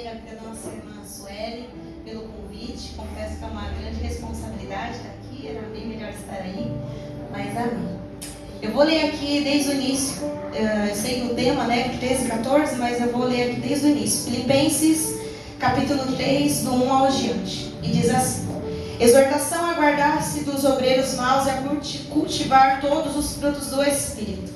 a vida da nossa irmã Sueli pelo convite. Confesso que é uma grande responsabilidade estar aqui, era bem melhor estar aí, mas amém. Eu vou ler aqui desde o início, eu sei que o tema, né, 13 e 14, mas eu vou ler aqui desde o início. Filipenses, capítulo 3, do 1 ao diante. E diz assim: exortação a guardar-se dos obreiros maus e a cultivar todos os frutos do Espírito.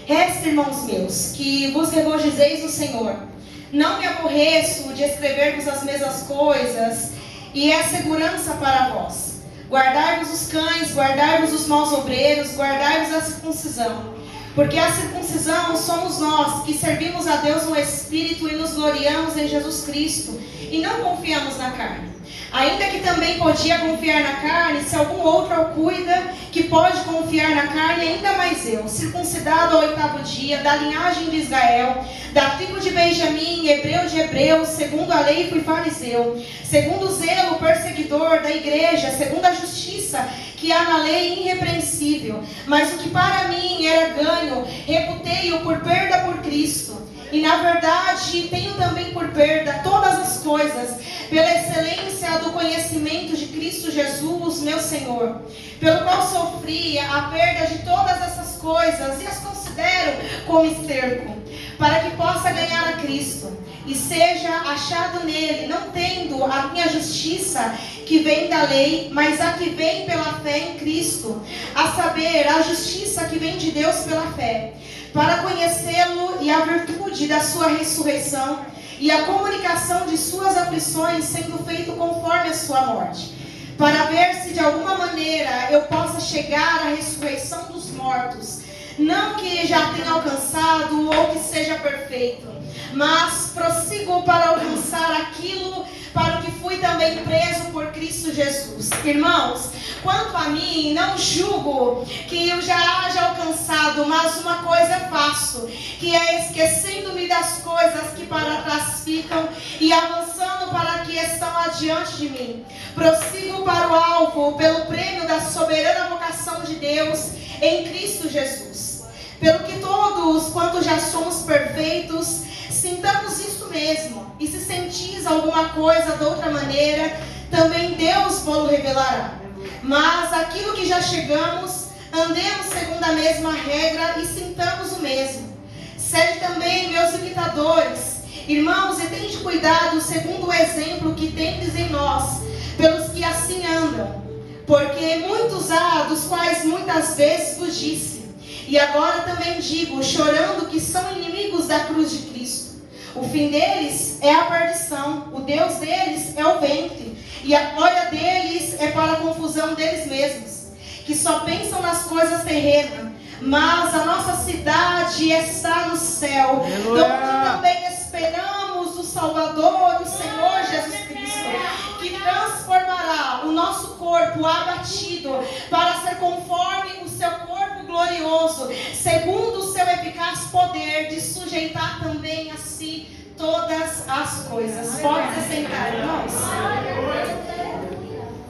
Resta, irmãos meus, que vos regozijeis no Senhor. Não me aborreço de escrever-vos as mesmas coisas, e é segurança para vós. Guardai-vos os cães, guardai-vos os maus obreiros, guardai-vos a circuncisão. Porque a circuncisão somos nós, que servimos a Deus no Espírito e nos gloriamos em Jesus Cristo, e não confiamos na carne. Ainda que também podia confiar na carne, se algum outro o cuida, que pode confiar na carne, ainda mais eu, circuncidado ao 8º dia, da linhagem de Israel, da tribo de Benjamim, hebreu de hebreus, segundo a lei fui fariseu, segundo o zelo perseguidor da igreja, segundo a justiça que há na lei irrepreensível. Mas o que para mim era ganho, reputei-o por perda por Cristo. E na verdade tenho também por perda todas as coisas, pela excelência do conhecimento de Cristo Jesus, meu Senhor, pelo qual sofri a perda de todas essas coisas e as considero como esterco, para que possa ganhar a Cristo e seja achado nele, não tendo a minha justiça que vem da lei, mas a que vem pela fé em Cristo, a saber, a justiça que vem de Deus pela fé, para conhecê-lo e a virtude da sua ressurreição e a comunicação de suas aflições, sendo feito conforme a sua morte, para ver se de alguma maneira eu possa chegar à ressurreição dos mortos. Não que já tenha alcançado ou que seja perfeito, mas prossigo para alcançar aquilo para o que fui também preso por Cristo Jesus. Irmãos, quanto a mim, não julgo que eu já haja alcançado, mas uma coisa faço, que é esquecendo-me das coisas que para trás ficam e avançando para que estão adiante de mim. Prossigo para o alvo, pelo prêmio da soberana vocação de Deus em Cristo Jesus. Pelo que todos, quanto já somos perfeitos, sintamos isso mesmo. E se sentis alguma coisa de outra maneira, também Deus vos revelará. Mas aquilo que já chegamos, andemos segundo a mesma regra e sintamos o mesmo. Sede também meus imitadores, irmãos, e tende cuidado segundo o exemplo que tendes em nós, pelos que assim andam. Porque muitos há, dos quais muitas vezes vos disse, e agora também digo, chorando, que são inimigos da cruz de Cristo. O fim deles é a perdição, o Deus deles é o ventre, e a glória deles é para a confusão deles mesmos, que só pensam nas coisas terrenas, mas a nossa cidade está no céu, onde também esperamos o Salvador, o Senhor Jesus Cristo, que transformará o nosso corpo abatido para ser conforme o seu corpo glorioso, segundo o seu eficaz poder de sujeitar também a si todas as coisas. Pode se sentar, irmãos.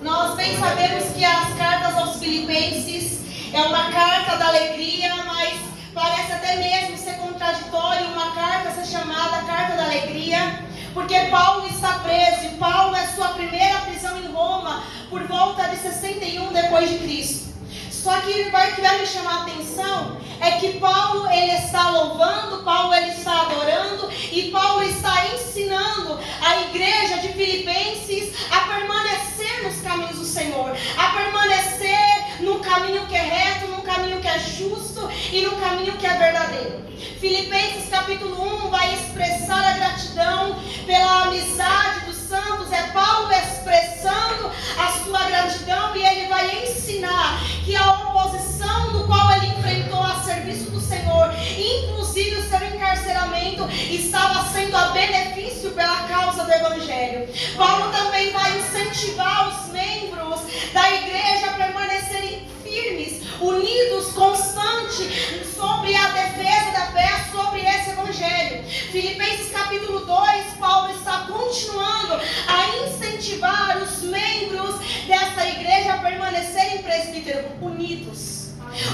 Nós bem sabemos que as cartas aos Filipenses é uma carta da alegria, mas parece até mesmo ser contraditório uma carta ser chamada Carta da Alegria, porque Paulo está preso, e Paulo é sua primeira prisão em Roma por volta de 61 depois de Cristo. Só que o que vai me chamar a atenção é que Paulo ele está louvando, Paulo ele está adorando, e Paulo está ensinando a igreja de Filipenses a permanecer nos caminhos do Senhor, a permanecer no caminho que é reto, no caminho que é justo e no caminho que é verdadeiro. Filipenses capítulo 1 vai expressar a gratidão pela amizade dos santos, é Paulo expressando a sua gratidão, e ele vai ensinar que a oposição do qual ele enfrentou a serviço do Senhor, inclusive o seu encarceramento, estava sendo a benefício pela causa do Evangelho. Paulo também vai incentivar os membros da igreja a permanecerem firmes, unidos, constantes sobre a defesa da fé, sobre esse Evangelho. Filipenses capítulo 2, Paulo está continuando a incentivar os membros dessa igreja a permanecerem, presbítero, unidos.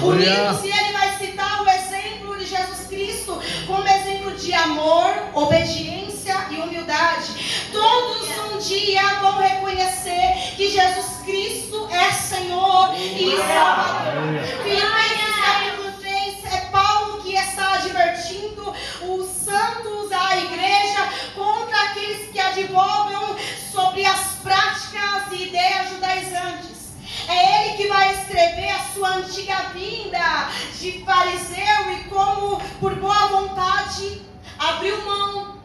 Unidos, e ele vai citar o exemplo de Jesus Cristo como exemplo de amor, obediência e humildade. Todos um dia vão reconhecer que Jesus Cristo é Senhor e Salvador. Filipenses capítulo 3, é Paulo que está advertindo os santos, a igreja, contra aqueles que advogam sobre as práticas e ideias judaizantes. É ele que vai escrever a sua antiga vinda de fariseu e como por boa vontade abriu mão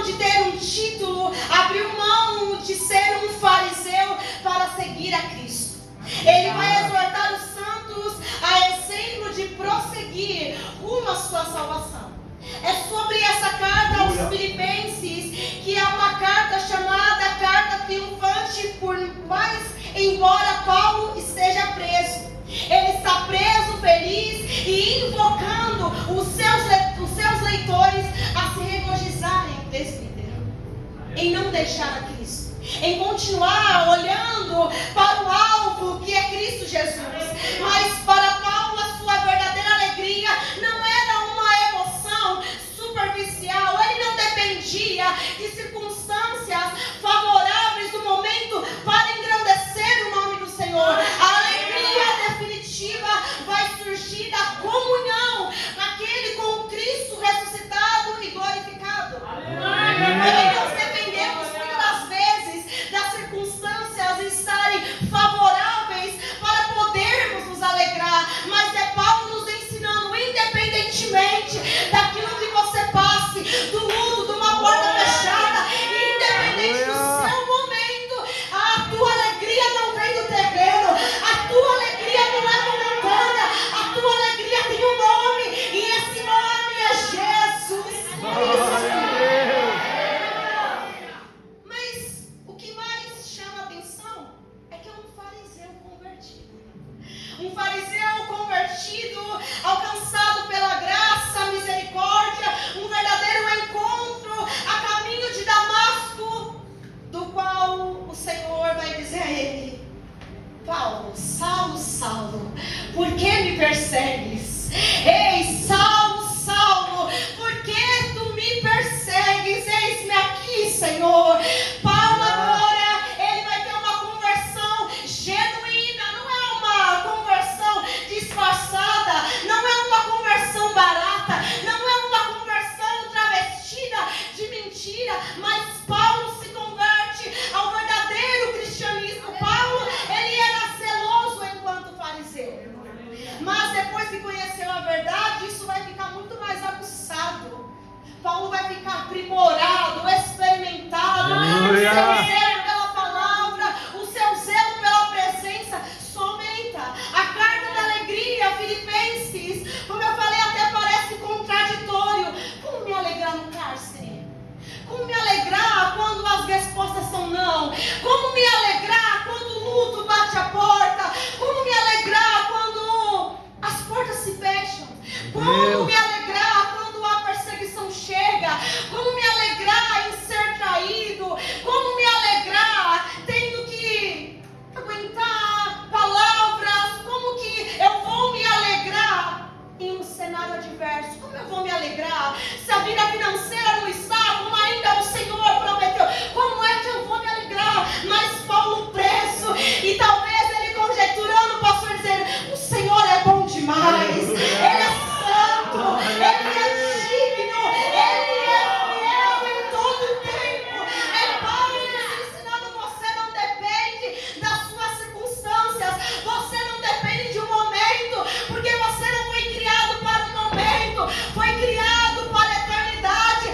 de ter um título, abriu mão de ser um fariseu para seguir a Cristo. Ele vai exortar os santos a exemplo de prosseguir rumo à sua salvação. É sobre essa carta aos Filipenses, que é uma carta chamada carta triunfante, por mais embora Paulo esteja preso. Ele está preso, feliz e invocando os seus leitores a se regozijarem no presbítero, em não deixar a Cristo, em continuar olhando para o alvo que é Cristo Jesus. Mas para Paulo a sua verdadeira alegria não era uma emoção superficial. Ele não dependia de circunstâncias favoráveis do momento para engrandecer o nome do Senhor. A alegria definitiva vai surgir da comunhão naquele com Cristo ressuscitado e glorificado. Nós dependemos muitas das vezes das circunstâncias estarem favoráveis para podermos nos alegrar, mas é Paulo nos ensinando, independentemente daquilo que você passe, do luto, de uma porta fechada, independente do seu momento, a tua alegria não vem do terreno, a tua alegria não é momentânea, a tua alegria tem um nome, e esse nome é Jesus. Mas o que mais chama a atenção é que é um fariseu convertido. Um fariseu convertido, alcançado pela graça, misericórdia, um verdadeiro encontro a caminho de Damasco, do qual o Senhor vai dizer a ele: Paulo, Saulo, Saulo, por que me persegues? Ei, Saulo, Saulo, por que tu me persegues? Eis-me aqui, Senhor. Paulo agora, ele vai ter uma conversão genuína, não é uma conversão disfarçada, não é uma conversão barata, não é uma conversão travestida de mentira, mas Paulo se converte ao verdadeiro cristianismo. Paulo, ele era zeloso enquanto fariseu, mas depois que conheceu a verdade, isso vai ficar muito mais aguçado. Paulo vai ficar aprimorado, experimentado, o seu zelo pela palavra, o seu zelo pela presença só aumenta. A carta da alegria, Filipenses, como eu falei, até parece contraditório. Como me alegrar no cárcere? Como me alegrar quando as respostas são não? Como me alegrar quando o luto bate a porta? Como me alegrar quando as portas se fecham? Como me alegrar quando a perseguição chega? Como me alegrar em ser traído? Como me alegrar tendo que aguentar palavras? Como que eu vou me alegrar em um cenário adverso? Como eu vou me alegrar se a vida financeira não está como ainda o Senhor prometeu? Como é que eu vou me alegrar? Mas Paulo preso, e talvez ele conjecturando, posso dizer: o Senhor é bom demais, Ele é santo, Ele é digno, Ele é fiel em todo o tempo. É Paulo nos ensinando: você não depende das suas circunstâncias, você não depende de um momento, porque você não foi criado para um momento, foi criado para a eternidade.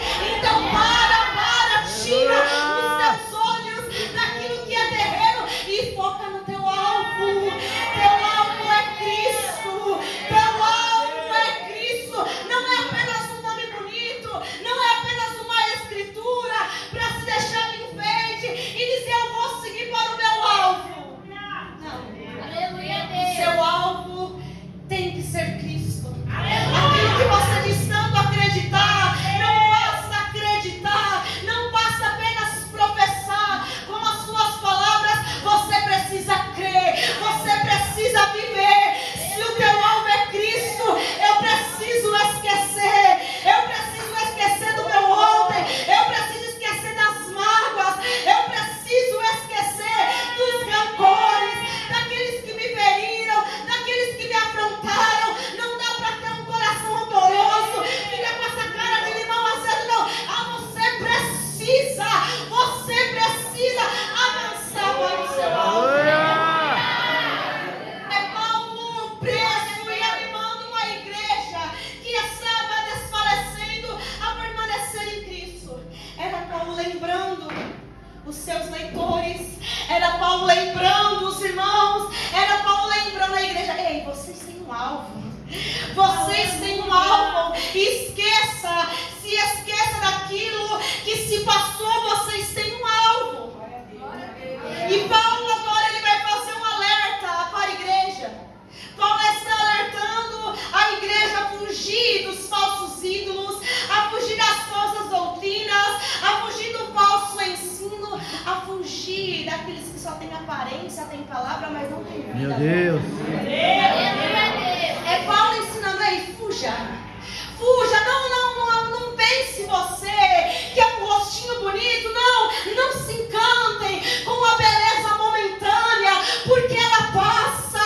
só tem aparência, tem palavra, mas não tem vida. Meu Deus. É Paulo ensinando aí, fuja. Fuja, não pense você que é um rostinho bonito, não se encantem com a beleza momentânea, porque ela passa,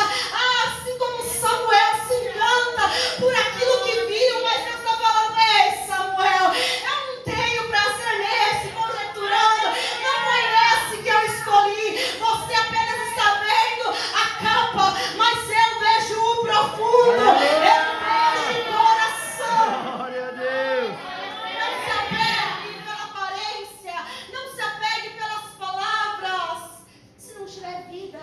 assim como Samuel se encanta por aquilo que viu, mas Deus está falando, ei Samuel, eu não tenho prazer nesse, conjecturando, não foi esse que eu escolhi, você apenas está vendo a capa, mas eu vejo o profundo, eu vejo o coração. Glória a Deus. Não se apegue pela aparência, não se apegue pelas palavras, se não tiver vida.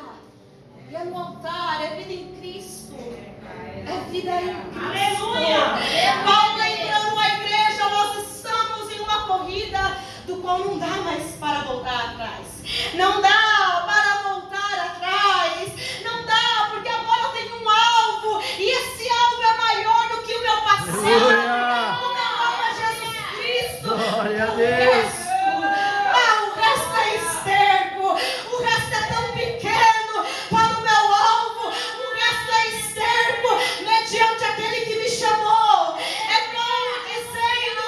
E é no altar, é vida em Cristo, é vida em Cristo. Aleluia! Paulo lembrando a igreja, nós estamos em uma corrida do qual não dá mais para voltar atrás. Não dá para voltar atrás. Não dá, porque agora eu tenho um alvo, e esse alvo é maior do que o meu passado. Aleluia! O meu alvo é Jesus Cristo. Glória a O Deus. resto é esterco. O resto é tão pequeno para o meu alvo. O resto é esterco mediante aquele que me chamou. É Paulo dizendo: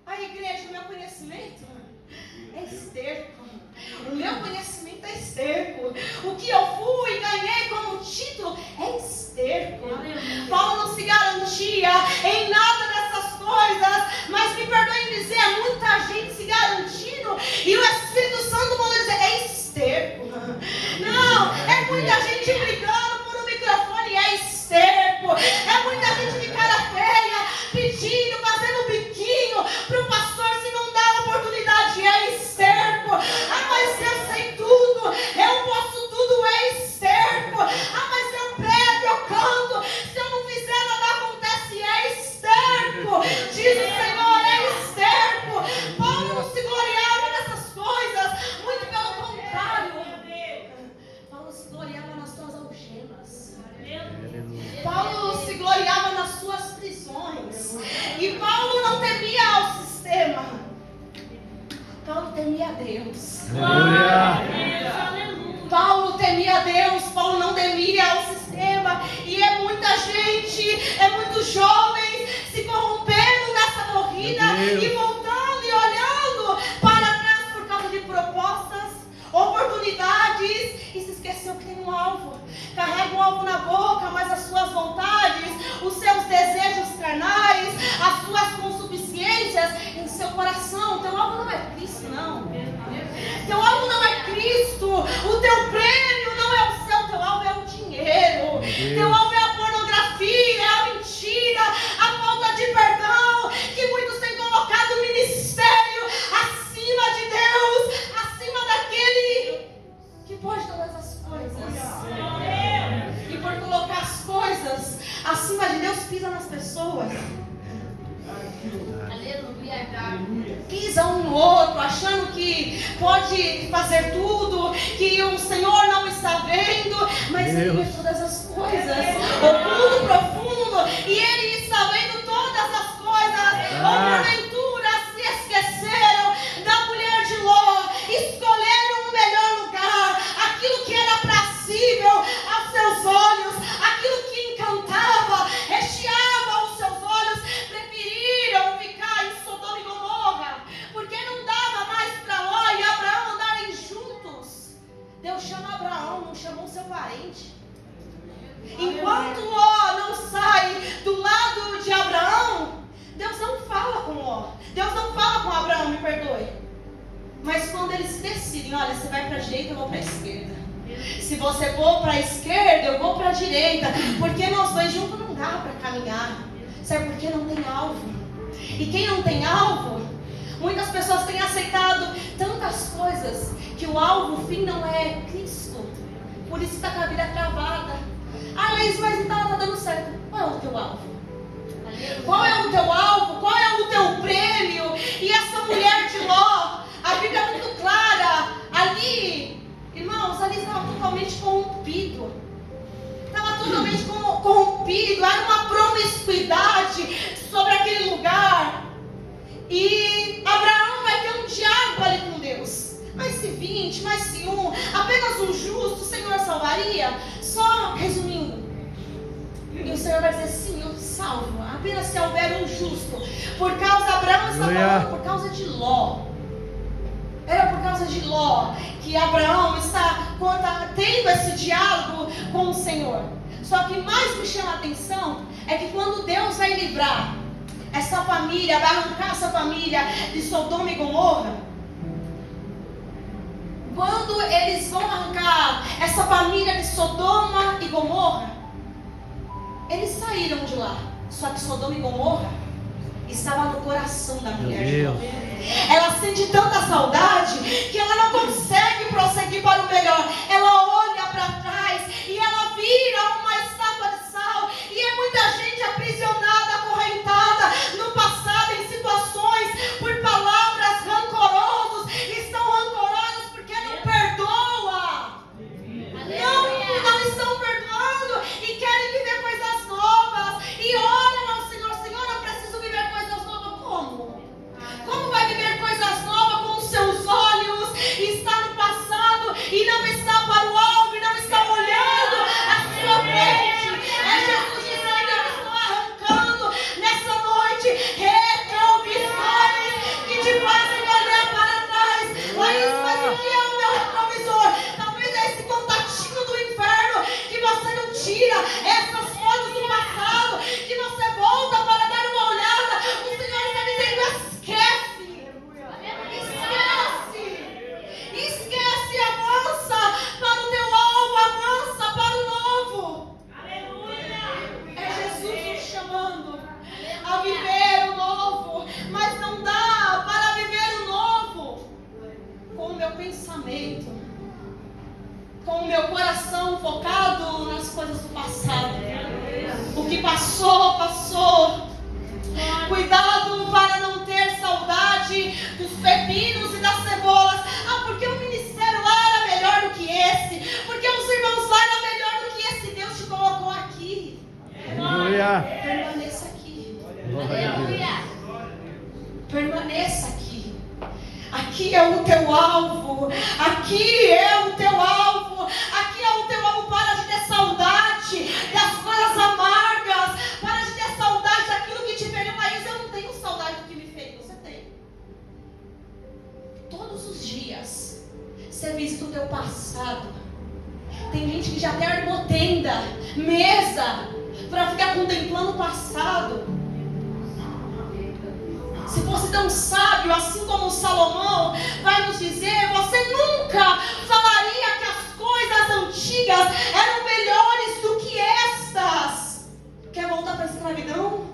a igreja, o meu conhecimento é esterco. O meu conhecimento é esterco. O que eu fui e ganhei como título é esterco. Paulo não se garantia em nada dessas coisas, mas me perdoem dizer, muita gente se garantindo e o Espírito Santo manda dizer, é esterco. Não, é muita gente brigando por um microfone, é esterco. É muita gente de cara feia pedindo, fazendo biquinho para o pastor se não dá a oportunidade, é esterco. Ah, mas eu sei tudo, eu posso tudo, é esterco. Ah, mas eu prego, eu canto, se eu não fizer nada acontece, é esterco. Diz o Senhor, é esterco. Paulo não se gloriava nessas coisas, muito pelo contrário. Paulo se gloriava nas suas algemas. Paulo se gloriava nas suas prisões. E Paulo não temia ao sistema. Paulo temia a Deus. Aleluia. Paulo temia a Deus. Paulo não temia ao sistema. E é muita gente, é muitos jovens se corrompendo nessa corrida e voltando e olhando para trás por causa de propostas, oportunidades, e se esqueceu que tem um alvo. Carrega um alvo na boca, mas as suas vontades, os seus desejos carnais, as suas consuficiências em seu coração. Teu alvo não é Cristo, não. Teu alvo não é Cristo. O teu prêmio não é o céu. Teu alvo é o dinheiro. Teu alvo é a pornografia, é a mentira, a falta de perdão, que muitos têm colocado o ministério acima de Deus, acima daquele que pode todas as coisas. E por colocar as coisas acima de Deus, pisa nas pessoas. Pisa um no outro, achando que pode fazer tudo, que o Senhor não está vendo, mas Ele vê todas as coisas, oculto, profundo, e Ele está vendo todas as coisas. Ou porventura se esqueceram da mulher de Ló, escolheram um melhor lugar, aquilo que era aprazível aos seus olhos, aquilo que encantava, recheava os seus olhos, preferiram ficar em Sodoma e Gomorra, porque não dava mais para Ló e Abraão andarem juntos. Deus chama Abraão, não chamou seu parente. Enquanto Ló não sai do lado de Abraão, Deus não fala com Ló. Deus não fala com Abraão, me perdoe. Mas quando eles decidem, olha, você vai para a direita, eu vou para a esquerda. Se você for para a esquerda, eu vou para a direita. Porque nós dois juntos não dá para caminhar. Sabe por quê? Não tem alvo. E quem não tem alvo, muitas pessoas têm aceitado tantas coisas que o alvo, o fim não é Cristo. Por isso está com a vida travada. Ah, Leis, mas não está dando certo. Qual é o teu alvo? Qual é o teu alvo? Qual é o teu prêmio? E essa mulher de Ló, a Bíblia é muito clara. Ali, irmãos, ali estava totalmente corrompido. Estava totalmente corrompido. Era uma promiscuidade sobre aquele lugar. E Abraão vai ter um diálogo ali com Deus. Mas se vinha 20, mas se apenas um justo, o Senhor salvaria? Só resumindo. E o Senhor vai dizer, sim, eu salvo. Apenas se houver um justo. Por causa, Abraão está falando por causa de Ló. Era por causa de Ló que Abraão está tendo esse diálogo com o Senhor. Só que mais me chama a atenção é que quando Deus vai livrar essa família, vai arrancar essa família de Sodoma e Gomorra, quando eles vão arrancar essa família de Sodoma e Gomorra, eles saíram de lá. Só que Sodoma e Gomorra estava no coração da mulher de Ló. Ela sente tanta saudade que ela não consegue prosseguir para o melhor. Ela olha para trás e ela vira uma estátua de sal. E é muita gente aprisionada, acorrentada no passado, em situações, por palavras rancorosas. Estão rancorosos porque não perdoa. Não estão perdoando e querem viver coisas novas. E olham ao Senhor, Senhor, eu preciso viver coisas novas. Como? Como vai viver coisas novas com os seus olhos? Está no passado e não está para o alvo e não está olhando à sua frente. É Jesus dizendo, eu estou arrancando nessa noite retrovisores que te fazem olhar para trás. Mas o que é o meu retrovisor? Talvez é esse contatinho do inferno que você não tira, essas fotos do passado que você volta para dar uma olhada. O Senhor está dizendo, esquece, avança para o teu alvo, avança para o novo. Aleluia. É Jesus nos chamando a viver o novo, mas não dá para viver o novo com o meu pensamento, com o meu coração focado nas coisas do passado. O que passou, passou. Cuidado para não ter saudade dos pepinos e das cebolas. Porque o ministério lá era melhor do que esse. Porque os irmãos lá eram melhor do que esse. Deus te colocou aqui. Aleluia. Permaneça aqui. Aleluia. Permaneça aqui. Aqui é o teu alvo. Aqui é o teu alvo. Aqui é o teu alvo. Para de ter saudade das coisas amargas. Para de ter saudade daquilo que te feriu. Mas eu não tenho saudade do que me feriu. Você tem. Todos os dias você visita o teu passado. Tem gente que já até armou tenda, mesa, para ficar contemplando o passado. Se fosse tão sábio, assim como Salomão vai nos dizer, você nunca falaria que as coisas antigas eram melhores do que estas. Quer voltar para a escravidão?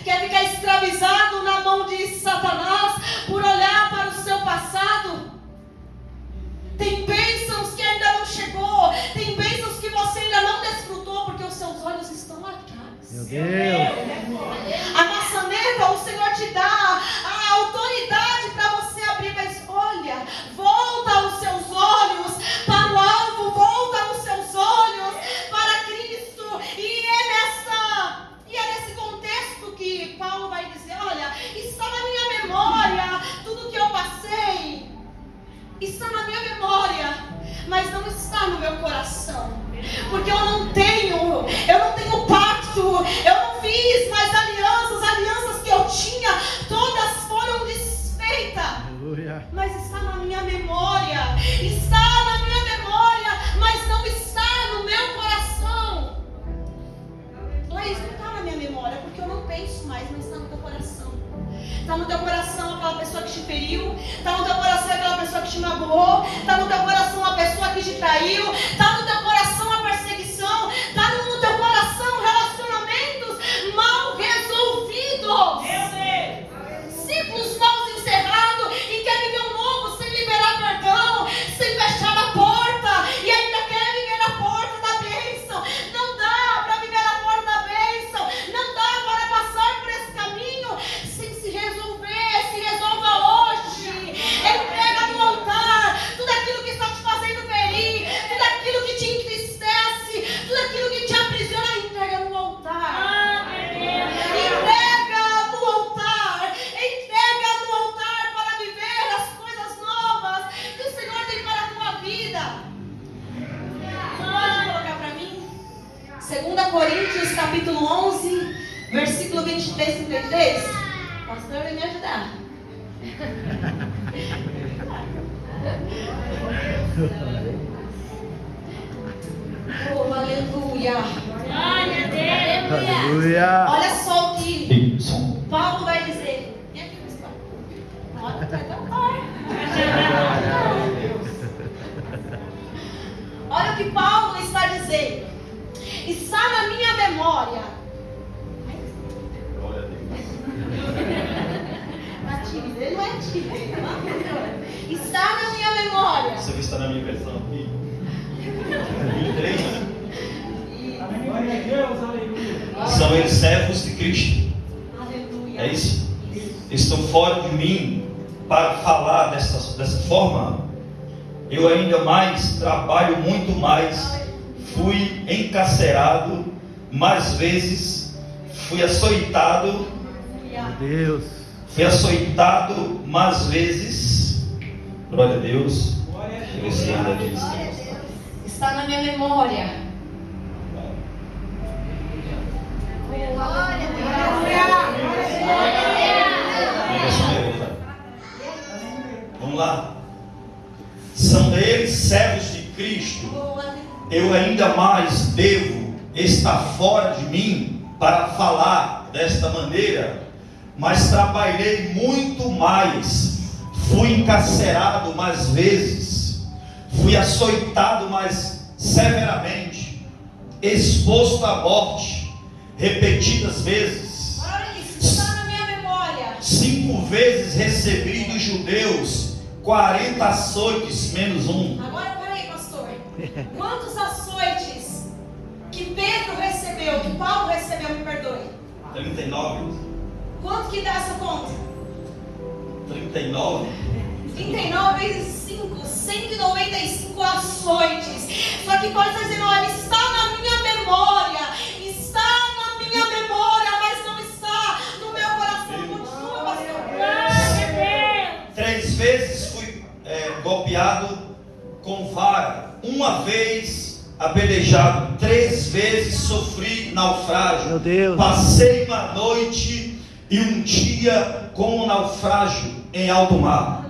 Quer ficar escravizado na mão de Satanás por olhar para o seu passado? Tem bênçãos que ainda não chegou. Tem bênçãos que você ainda não desfrutou porque os seus olhos estão lá atrás. Meu Deus. A maçaneta, o Senhor te dá a autoridade para você abrir, mas olha, volta os seus olhos para o alvo, volta os seus olhos para Cristo. E é nesse contexto que Paulo vai dizer, olha, está na minha memória tudo que eu passei. Está na minha memória, mas não está no meu coração. Porque eu não tenho pacto, eu não fiz mais alianças que eu tinha, todas foram desfeitas. Aleluia. Mas está na minha memória, mas não está no meu coração. Laís, não está na minha memória, porque eu não penso mais, mas está no teu coração. Está no teu coração aquela pessoa que te feriu. Está no teu coração aquela pessoa que te magoou. Está no teu coração a pessoa que te traiu. Está no teu coração a perseguição. Está no teu coração relacionamentos mal resolvidos. Ciclos mal encerrados. E quer viver um novo sem liberar perdão, sem fechar a porta. E ainda quer viver a porta da bênção. Não dá para viver a porta da bênção. Não dá para passar por esse caminho sem se resolver. Se resolva hoje. Entrega no altar tudo aquilo que está te fazendo ferir, tudo aquilo que 23, 33? O pastor vai me ajudar. Oh, aleluia. Glória a Deus. Aleluia. Olha só o que Paulo vai dizer. Vem aqui, pessoal. Olha, vai dar Olha o que Paulo está dizendo. Está na minha memória. Glória a Deus. Tá tímido, ele não é tímido. Está na minha memória. Você está na minha versão aqui? 23. Glória a Deus, aleluia. São eles servos de Cristo. Aleluia. É isso? Estão fora de mim para falar dessa forma. Eu ainda mais trabalho muito mais. Fui encarcerado mais vezes. Fui açoitado. Meu Deus. Fui açoitado mais vezes. Glória a Deus. Esse ano aqui, Senhor. Está na minha memória. Vamos lá. São eles servos de Cristo. Eu ainda mais devo estar fora de mim para falar desta maneira, mas trabalhei muito mais. Fui encarcerado mais vezes. Fui açoitado mais severamente, exposto à morte repetidas vezes. Olha isso, está na minha memória. 5 vezes recebi dos judeus 40 açoites menos um. Agora peraí, pastor. Quantos açoites que Pedro recebeu, que Paulo recebeu, me perdoe? 39. Quanto que dá essa conta? 39. 39 vezes 5, 195 açoites. Só que Paulo está dizendo, olha, está na minha memória. Está na minha memória, mas não está no meu coração. Continua, pastor. Glória a Deus. 3 vezes fui golpeado com vara. 1 vez apedrejado. 3 vezes sofri naufrágio. Meu Deus. Passei uma noite e um dia com um naufrágio em alto mar.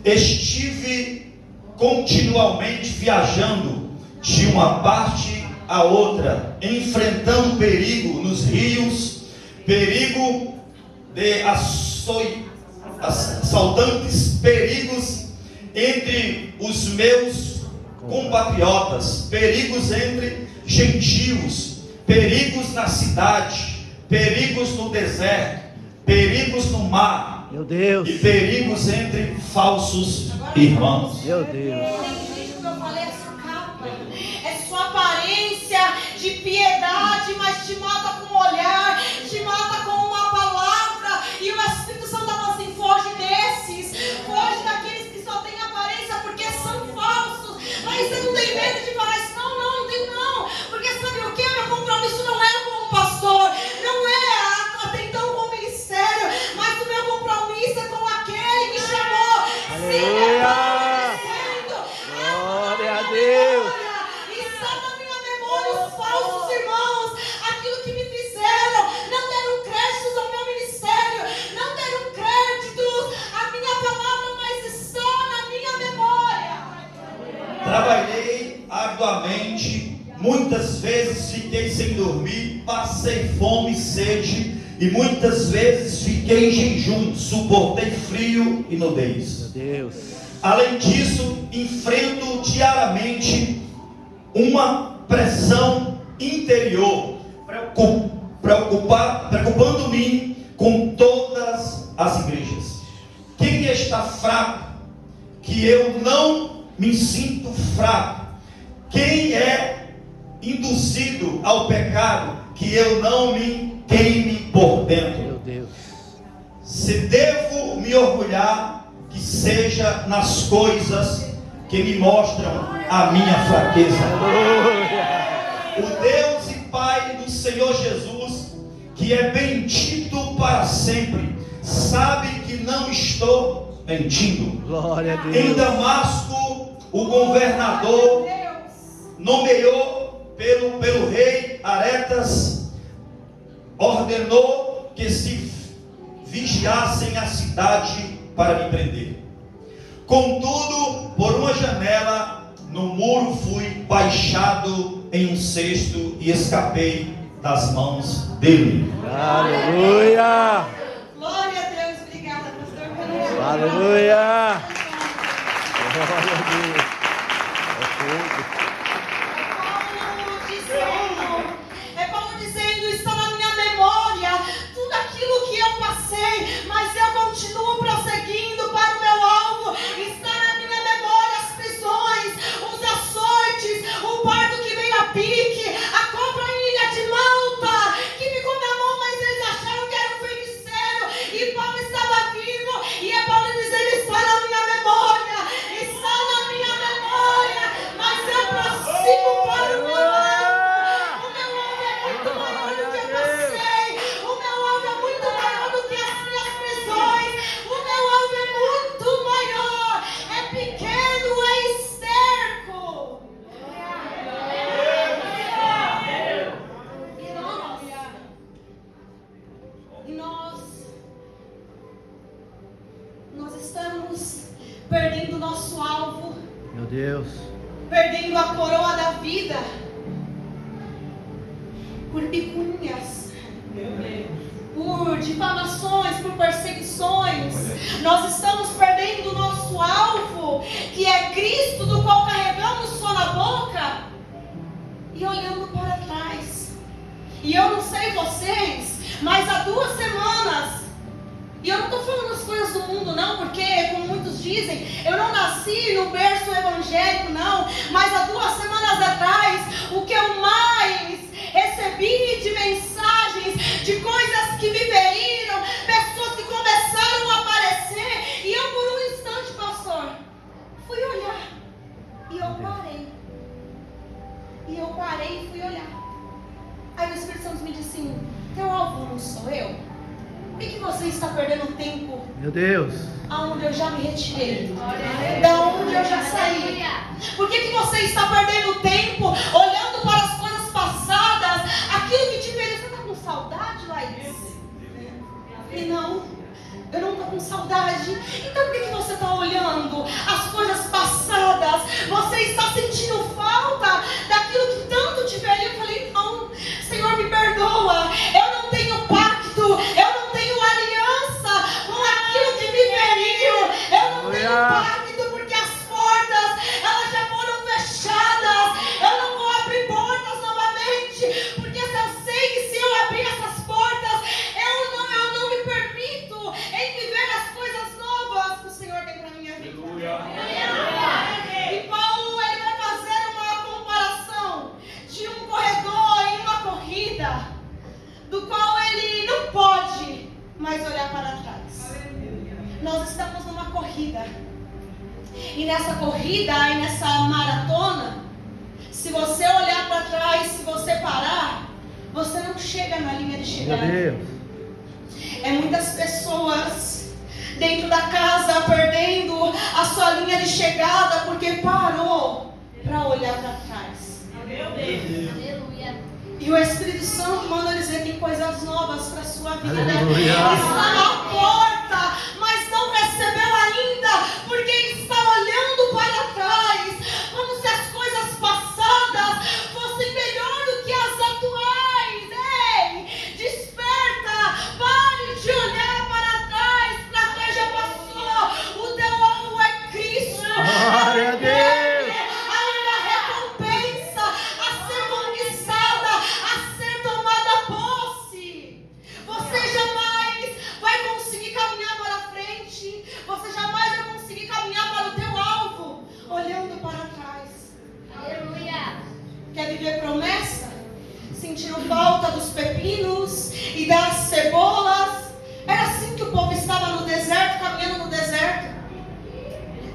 Estive continuamente viajando de uma parte a outra, enfrentando perigo nos rios, perigo de assaltantes, perigos entre os meus compatriotas, perigos entre gentios, perigos na cidade, perigos no deserto, perigos no mar. Meu Deus. E perigos entre falsos irmãos. Meu Deus. Gente, como eu falei, é sua capa, é sua aparência de piedade, mas te mata com um olhar, te mata com uma palavra. E o Espírito Santo fala assim: foge desses, foge daqueles que só têm aparência porque são falsos. Mas você não tem medo de falar isso? Não tenho não. Porque sabe o que? Meu compromisso não é com o pastor, não é até então com o ministério, mas o meu compromisso é com aquele que me chamou. Aleluia. Glória a Deus. Está na minha memória os falsos irmãos, aquilo que me fizeram, não deram créditos ao meu ministério, não deram créditos à minha palavra, mas está na minha memória. Trabalhei arduamente, muitas vezes fiquei sem dormir, passei fome e sede, e muitas vezes fiquei em jejum, suportei frio e nudez. Meu Deus. Além disso, enfrento diariamente uma pressão interior, preocupando-me com todas as igrejas. Quem está fraco, que eu não me sinto fraco? Quem é induzido ao pecado, que eu não me queime por dentro? Meu Deus. Se devo me orgulhar, que seja nas coisas que me mostram a minha fraqueza. O Deus e Pai do Senhor Jesus, que é bendito para sempre, sabe que não estou mentindo. Glória a Em Deus. Damasco, o governador nomeou pelo rei Aretas ordenou que se vigiassem a cidade para me prender. Contudo, por uma janela no muro fui baixado em um cesto e escapei das mãos dele. Aleluia. Glória a Deus, obrigada, pastor. Aleluia. Glória a Deus. É Paulo dizendo, está na minha memória tudo aquilo que eu passei, mas eu continuo prosseguindo para o meu alvo. Está na minha memória as prisões, os açoites, o pardo que veio a pique, a cobra em ilha de Malta, que ficou na mão, mas eles acharam que era um feiticeiro, e Paulo estava vivo, e é Paulo dizendo, está na minha memória, mas eu prossigo para o meu alvo. O meu alvo é muito maior do que eu passei, o meu alvo é muito maior do que as minhas prisões, o meu alvo é muito maior, é pequeno, é esterco. E nós estamos perdendo o nosso alvo, Meu Deus. perdendo a coroa da vida por picuinhas, por difamações, por perseguições. Nós estamos perdendo o nosso alvo, que é Cristo, do qual carregamos só na boca, e olhando para trás. E eu não sei vocês, mas há 2 semanas, e eu não estou falando as coisas do mundo não, porque como muitos dizem, eu não nasci no berço evangélico não, mas há 2 semanas atrás, o que eu mais recebi de mensagens, de coisas que me feriram, pessoas que começaram a aparecer, e eu por um instante, pastor, fui olhar, e eu parei e fui olhar. Aí o Espírito Santo me disse assim, teu alvo não sou eu? Por que você está perdendo tempo? Meu Deus. Aonde eu já me retirei, da onde eu já saí. Por que você está perdendo tempo olhando para as coisas passadas, aquilo que te fez? Você está com saudade, Laís? E não, eu não estou com saudade. Então por que você está olhando as coisas passadas? Você está sentindo falta daquilo que tanto te feriu? Eu falei, não, Senhor, me perdoa. Eu não tenho pacto, eu não tenho aliança com aquilo que me feriu. Eu não tenho pacto porque as portas, elas já foram fechadas. Eu não vou abrir portas novamente, porque se eu sei que se eu abrir essas portas, eu não me permito em viver as coisas novas que o Senhor tem para minha vida. E Paulo, ele vai fazer uma comparação de um corredor em uma corrida, do qual ele não pode mais olhar para trás. Nós estamos numa corrida, e nessa corrida, e nessa maratona, se você olhar para trás, se você parar, você não chega na linha de chegada. Meu Deus. É muitas pessoas dentro da casa perdendo a sua linha de chegada porque parou para olhar para trás. E o Espírito Santo manda dizer que tem coisas novas para a sua vida. Aleluia. Está na porta, mas não recebeu ainda, porque está olhando para trás, como se as coisas passadas fossem melhor do que as atuais. Ei, desperta, pare de olhar para trás já passou. O teu alvo é Cristo. Glória a Deus. Quer viver promessa? Sentindo falta dos pepinos e das cebolas? Era assim que o povo estava no deserto, caminhando no deserto.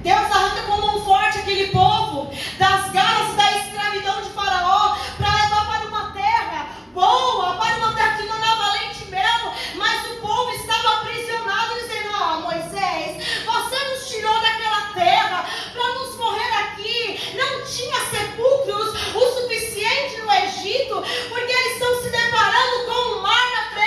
Deus arranca com mão forte aquele povo das garras e da escravidão de Faraó para levar para uma terra boa, para uma terra que mandava leite e mel, mas o povo estava aprisionado, dizendo, Moisés, você nos tirou daquela terra para nos morrer aqui. Não tinha sepulcros o suficiente no Egito, porque eles estão se deparando com o mar na frente.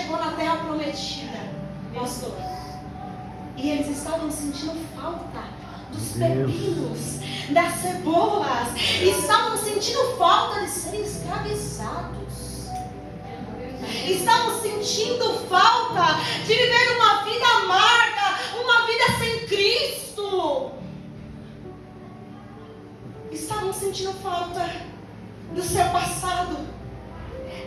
chegou na terra prometida, pastor, e eles estavam sentindo falta dos pepinos, das cebolas, estavam sentindo falta de serem escravizados, estavam sentindo falta de viver uma vida amarga, uma vida sem Cristo, estavam sentindo falta do seu passado,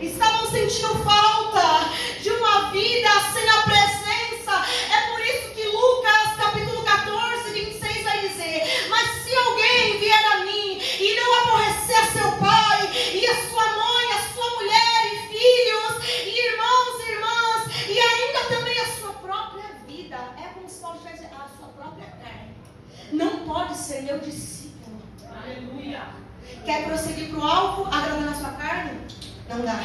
estavam sentindo falta de uma vida sem a presença. É por isso que Lucas capítulo 14, 26 vai dizer: mas se alguém vier a mim e não aborrecer a seu pai e a sua mãe, a sua mulher e filhos e irmãos e irmãs e ainda também a sua própria vida, é como se Paulo estivesse dizendo, a sua própria carne, não pode ser meu discípulo. Aleluia. Quer prosseguir para o alvo agradando a sua carne? Não dá.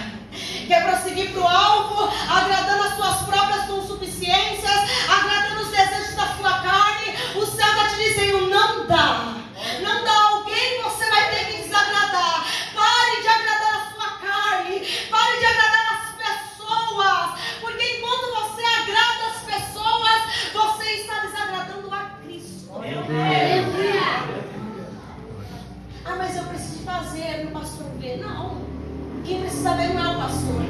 Quer prosseguir para o alvo agradando as suas próprias consuficiências, agradando os desejos da sua carne? O céu está te dizendo: não dá. Não dá. Alguém você vai ter que desagradar. Pare de agradar a sua carne. Pare de agradar as pessoas. Porque enquanto você agrada as pessoas, você está desagradando a Cristo. Ah, mas eu preciso fazer para o pastor ver. Não. Quem precisa ver não é o pastor,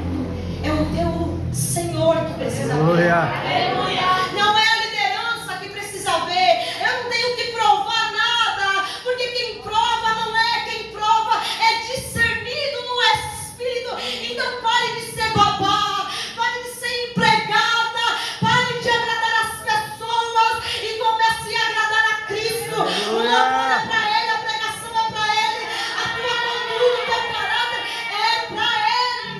é o teu Senhor que precisa ver. Não é a liderança que precisa ver. Eu não tenho que provar nada, porque quem prova não é quem prova, é discernido no Espírito. Então pare de ser babá, pare de ser empregada, pare de agradar as pessoas e comece a agradar a Cristo. O louvor é para Ele, a pregação é para Ele, a tua conduta, o teu caráter é para Ele.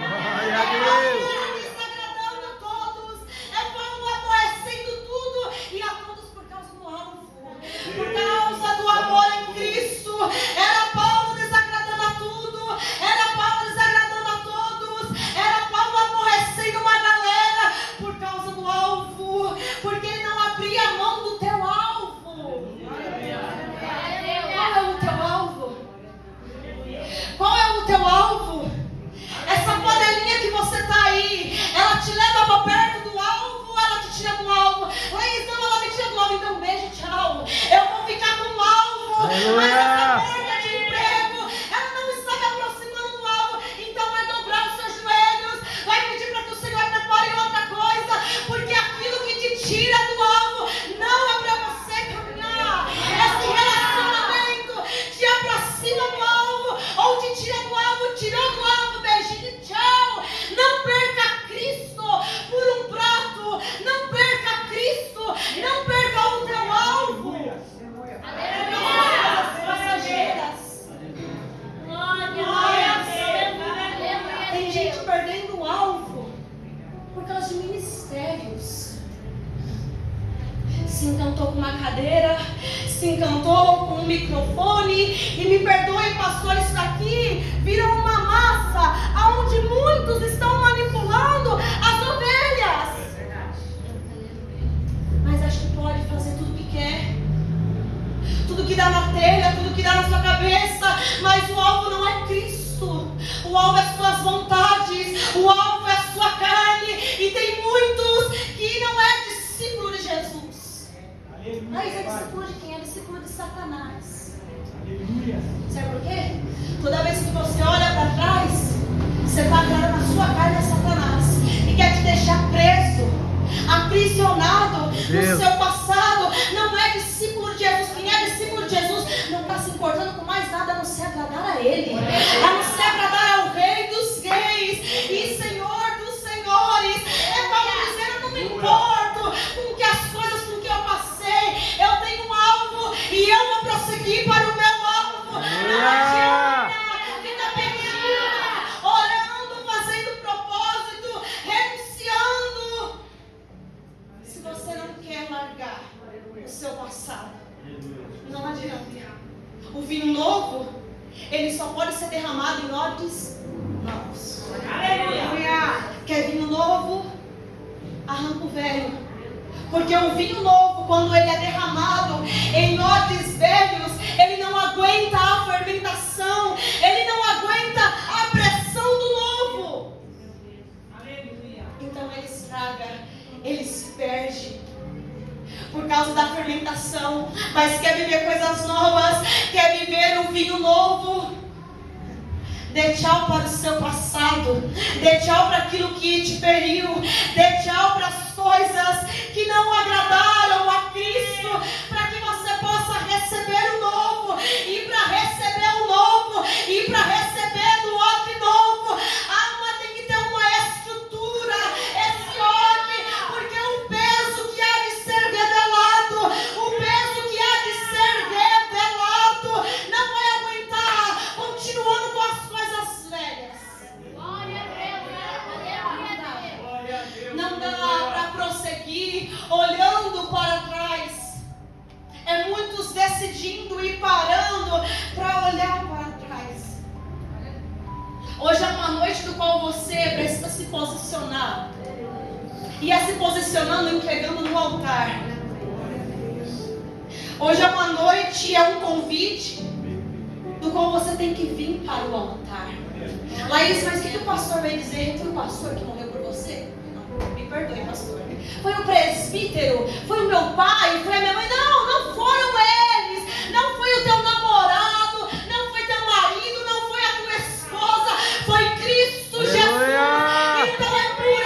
Glória a Deus. Desagradando a todos, é Paulo aborrecendo tudo e a todos por causa do alvo, por causa do amor em Cristo. Era Paulo desagradando a tudo, era Paulo desagradando a todos, era Paulo aborrecendo uma galera por causa do alvo, porque ele não abria a mão do teu alvo. Qual é o teu alvo? Qual é o teu alvo? Essa panelinha que você está aí, ela te leva para perto do alvo ou ela te tira do alvo? Laís, não, ela me tira do alvo, então beijo, tchau. Eu vou ficar com o alvo, mas essa porta de emprego, ela não está me aproximando do alvo, então vai dobrar os seus joelhos, vai pedir para que o Senhor prepare outra coisa, porque aquilo que te tira do alvo não é para você caminhar. Esse relacionamento te aproxima do alvo ou te tira do alvo, tirou do alvo, beijinho, tchau. Não perca Cristo por um prato, não perca Cristo, não perca o teu alvo. Passageiras. Tem gente perdendo o alvo por causa de ministérios. Se encantou com uma cadeira, se encantou com um microfone, e me perdoe, pastor, isso daqui virou uma massa aonde muitos estão manipulando as ovelhas. Mas acho que pode fazer tudo que quer, tudo que dá na telha, tudo que dá na sua cabeça, mas o alvo não é Cristo, o alvo é suas vontades, o alvo é a sua carne, e tem muitos que não é discípulo de Jesus. Mas é discípulo de quem? É discípulo de Satanás. Sabe por quê? Toda vez que você olha para trás, você está agradando a sua carne a Satanás e quer te deixar preso, aprisionado no seu passado. Não é discípulo de Jesus. Quem é discípulo de Jesus não está se importando com mais nada a não ser agradar a Ele, a não ser agradar ao Rei dos Reis e Senhor dos Senhores. É Paulo dizendo: eu não me importo com que as coisas, com que eu passei, eu tenho um alvo e eu vou prosseguir para o meu alvo. Não adianta ficar pedindo, orando, fazendo propósito, renunciando, se você não quer largar o seu passado. Não adianta. O vinho novo, ele só pode ser derramado em odres novos. Aleluia! Quer vinho novo? Arranca o velho. Porque o vinho novo, quando ele é derramado em odres velhos, ele não aguenta a fermentação, ele não aguenta a pressão do novo. Aleluia! ele estraga, ele se perde por causa da fermentação. Mas quer viver coisas novas, quer viver um vinho novo, dê tchau para o seu passado, dê tchau para aquilo que te feriu, dê tchau para as coisas que não agradaram a Cristo, para que você possa receber o novo, e para receber o novo, e para receber do outro novo, a alma tem que ter uma estrutura, esse homem, porque o peso que há de ser revelado, o peso que há de ser revelado, não vai aguentar continuando com as coisas velhas. Não dá para prosseguir olhando para trás. É muitos decidindo e parando para olhar para trás. Hoje é uma noite do qual você precisa se posicionar. E é se posicionando, entregando no altar. Hoje é uma noite, é um convite do qual você tem que vir para o altar. Laís, mas o que o pastor veio dizer? Foi o pastor que morreu por você? Não, me perdoe, pastor. Foi o presbítero? Foi o meu pai? Foi a minha mãe? Não, não foram eles. Não foi o teu namorado. Não foi teu marido. Não foi a tua esposa. Foi Cristo Jesus. Então é por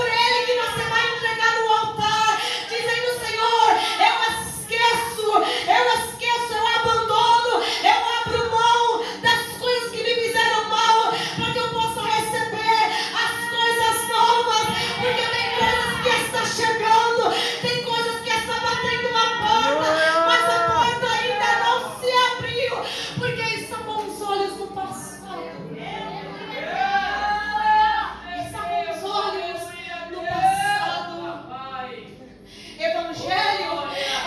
Ele que você vai entregar no altar, dizendo: Senhor, eu esqueço, eu abandono, eu abro mão das coisas que me fizeram mal, para que eu possa receber as coisas novas, porque tem coisas que está chegando, tem coisas que está batendo na porta, mas a porta ainda não se abriu, porque está com os olhos no passado. Está com os olhos no passado. Evangelho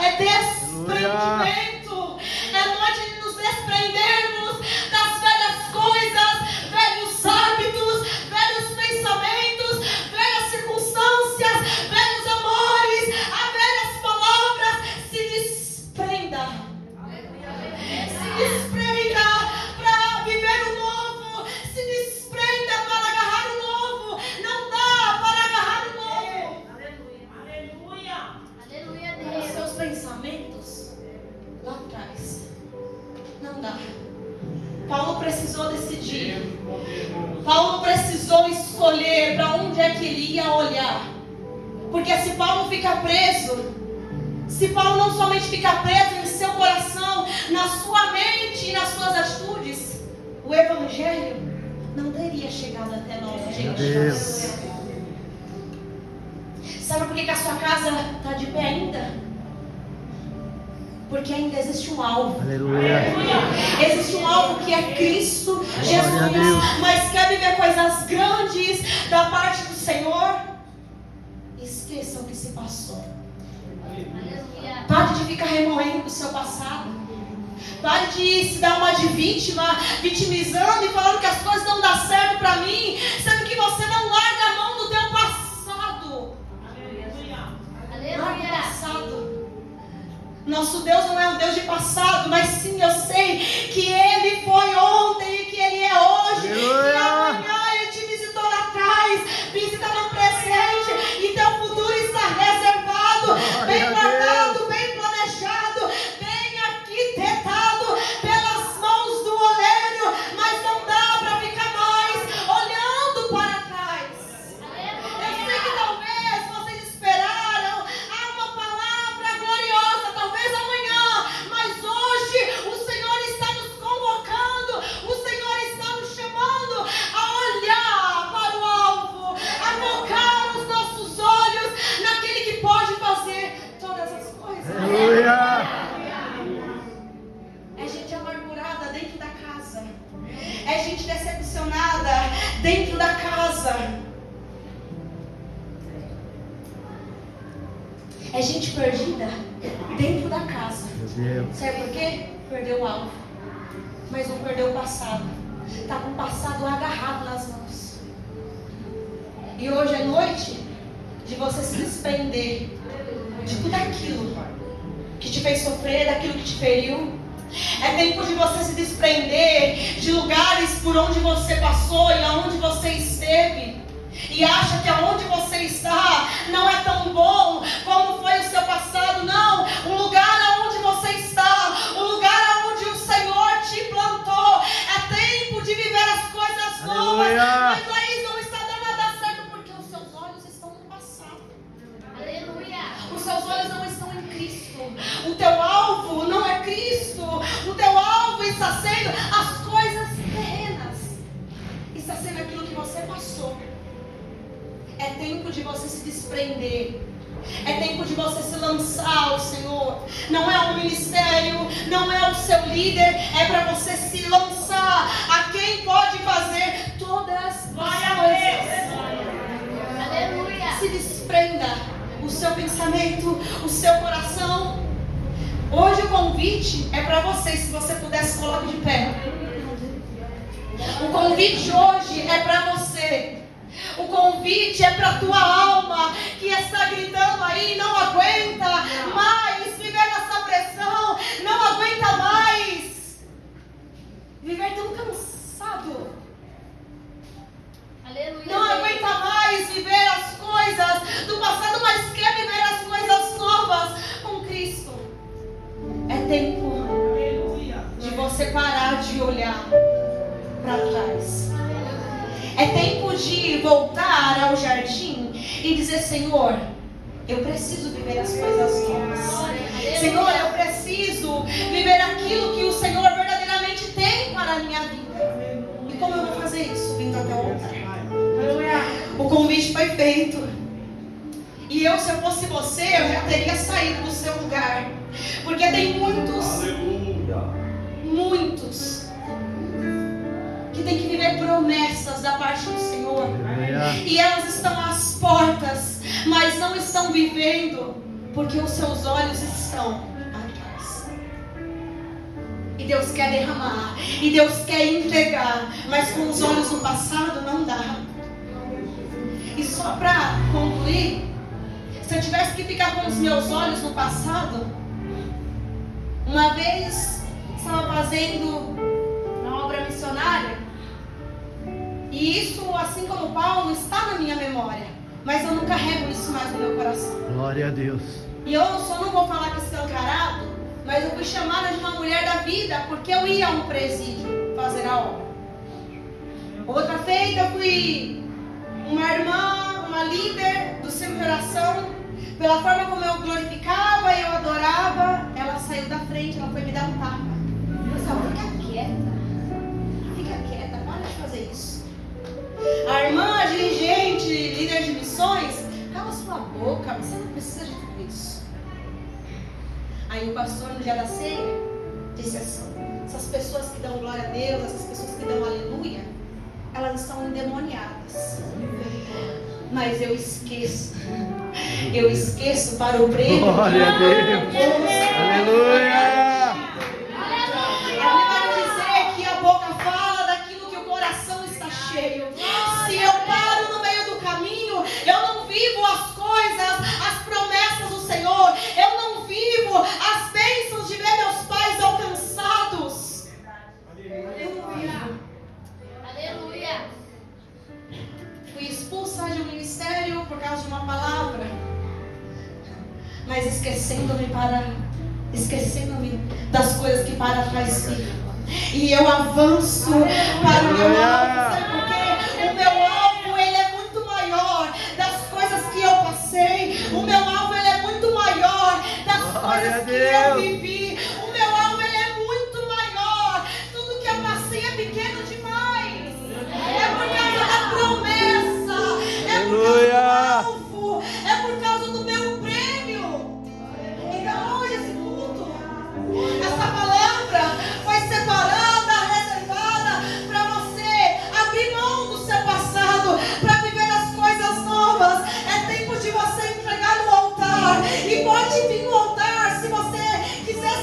é desprendimento, é noite de nos desprendermos das velhas coisas, velhos hábitos, velhos pensamentos, velhas circunstâncias, velhos amores, a velhas palavras. Se desprenda para viver o novo, se desprenda para agarrar o novo. Não dá para agarrar o novo. Os seus pensamentos lá atrás. Não dá. Paulo precisou decidir. Paulo precisou escolher para onde é que ele ia olhar. Porque se Paulo fica preso, se Paulo não somente fica preso em seu coração, na sua mente e nas suas atitudes, o Evangelho não teria chegado até nós, gente. Sabe por que a sua casa está de pé ainda? Porque ainda existe um alvo. Aleluia. Existe um alvo que é Cristo Jesus. Mas quer viver coisas grandes da parte do Senhor? Esqueça o que se passou. Pare de ficar remoendo o seu passado. Pare de se dar uma de vítima, vitimizando e falando que as coisas não dão certo para mim, sendo que você não larga a mão do teu passado. Larga o passado. Nosso Deus não é um Deus de passado, mas sim, eu sei que Ele foi ontem e que Ele é hoje. E amanhã Ele te visitou lá atrás, visita no presente, e teu futuro está reservado, bem guardado, bem planejado, bem arquitetado pelas mãos do oleiro. Mas não dá para ficar mais olhando para trás. Eu sei que talvez vocês esperaram uma palavra gloriosa, talvez amanhã, mas hoje o Senhor está nos convocando, o Senhor está nos chamando a olhar para o alvo, a focar os nossos olhos naquele que pode fazer todas as coisas. Aleluia. É gente amargurada dentro da casa, é gente decepcionada dentro da casa, é gente perdida dentro da casa. Meu Deus. Sabe por quê? Perdeu o alvo, mas não perdeu o passado. Está com o passado agarrado nas mãos. E hoje é noite de você se desprender de tudo aquilo que te fez sofrer, daquilo que te feriu. É tempo de você se desprender de lugares por onde você passou e aonde você esteve. E acha que aonde você está não é tão bom como foi o seu passado. Não, o lugar aonde você está, o lugar aonde o Senhor te plantou, é tempo de viver as coisas novas. Aleluia. Mas aí não está dando nada certo porque os seus olhos estão no passado. Aleluia. Os seus olhos não estão em Cristo. O teu alvo não é Cristo. O teu alvo está sendo as coisas terrenas. Está sendo aquilo que você passou. É tempo de você se desprender. É tempo de você se lançar ao Senhor. Não é um ministério, não é o seu líder. É para você se lançar a quem pode fazer todas as coisas. Aleluia. Se desprenda o seu pensamento, o seu coração. Hoje o convite é para você. Se você puder, se coloque de pé. O convite hoje é para você. O convite é para a tua alma que está gritando aí, não aguenta mais viver nessa pressão, não aguenta mais viver tão cansado. Aleluia. Não aguenta mais viver as coisas do passado, mas quer viver as coisas novas com Cristo. É tempo de você parar de olhar para trás. É tempo de voltar ao jardim e dizer: Senhor, eu preciso viver as coisas novas. Senhor, eu preciso viver aquilo que o Senhor verdadeiramente tem para a minha vida. E como eu vou fazer isso? Vindo até o altar. O convite foi feito. E eu, se eu fosse você, eu já teria saído do seu lugar. Porque tem muitos que tem que viver promessas da parte do Senhor. E elas estão às portas, mas não estão vivendo, porque os seus olhos estão atrás. E Deus quer derramar, e Deus quer entregar, mas com os olhos no passado não dá. E só para concluir, se eu tivesse que ficar com os meus olhos no passado, uma vez estava fazendo uma obra missionária, e isso, assim como Paulo, está na minha memória, mas eu não carrego isso mais no meu coração. Glória a Deus. E eu só não vou falar que escancarado, mas eu fui chamada de uma mulher da vida porque eu ia a um presídio fazer a obra. Outra feita eu fui uma irmã, uma líder do centro de oração. Pela forma como eu glorificava e eu adorava, ela saiu da frente, ela foi me dar um tapa. Pessoal, fica quieta, para de fazer isso. A irmã, a dirigente, líder de missões, cala sua boca, você não precisa de tudo isso. Aí o pastor, no dia da ceia, disse assim: essas pessoas que dão glória a Deus, essas pessoas que dão aleluia, elas estão endemoniadas. Mas eu esqueço para o prêmio. Glória a Deus. Aleluia. A Bíblia vai dizer que a boca fala daquilo que o coração está cheio. Se eu paro no meio do caminho, eu não vivo as coisas, as promessas do Senhor. Eu não vivo as bênçãos de ver meus pais alcançados. Eu não vivo. Aleluia. Fui expulsa de um ministério por causa de uma palavra, mas esquecendo-me das coisas que para trás ficam. E eu avanço para o meu alvo. Sabe por quê? O meu alvo, ele é muito maior das coisas que eu passei. O meu alvo, ele é muito maior das coisas que eu vivi. O meu alvo, ele é muito maior. Tudo que eu passei é pequeno demais. É por causa da promessa. É por causa do alvo. É por causa do meu prêmio. Então hoje esse culto, essa palavra foi separada, reservada para você abrir mão do seu passado, para viver as coisas novas. É tempo de você entregar no altar. E pode vir no altar se você quiser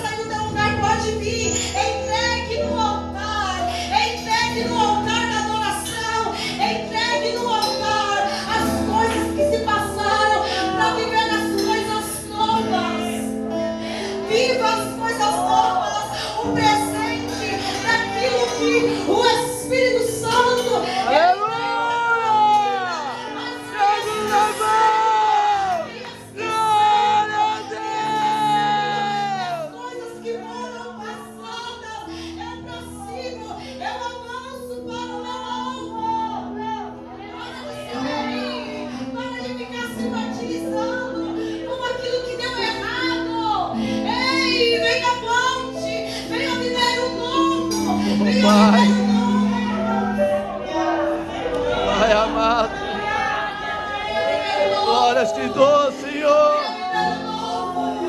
Glórias te dou, Senhor.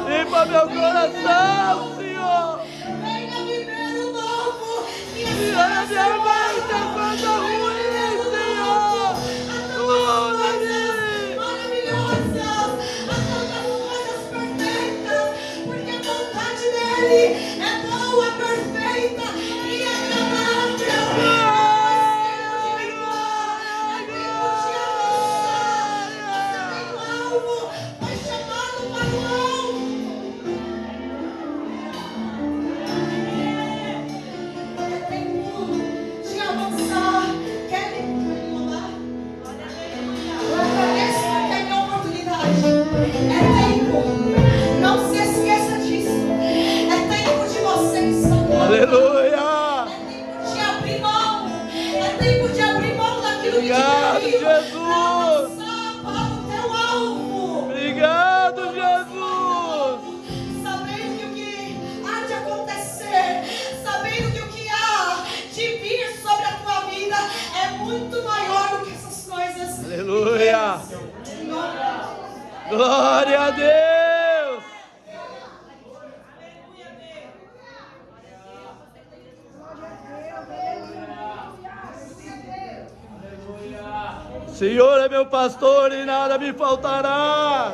Limpa meu coração, Senhor. Venha viver o novo. Tira minha mente a coisa ruim, Senhor. Glória a Deus. Maravilhosas, a tantas coisas perfeitas, porque a vontade dele é boa, perfeita e agradável. Foi chamado para o alvo. É tempo de avançar. Quer mudar? Essa é a minha oportunidade. É tempo. Não se esqueça disso. É tempo de você instalar. Aleluia. É tempo de abrir mão. É tempo de abrir mão daquilo que te Obrigado, feriu. Jesus. Avançar para o teu alvo. Obrigado, Jesus. Sabendo que o que há de acontecer, sabendo que o que há de vir sobre a tua vida é muito maior do que essas coisas. Aleluia. Em nome de Jesus. Glória a Deus. Senhor é meu pastor e nada me faltará.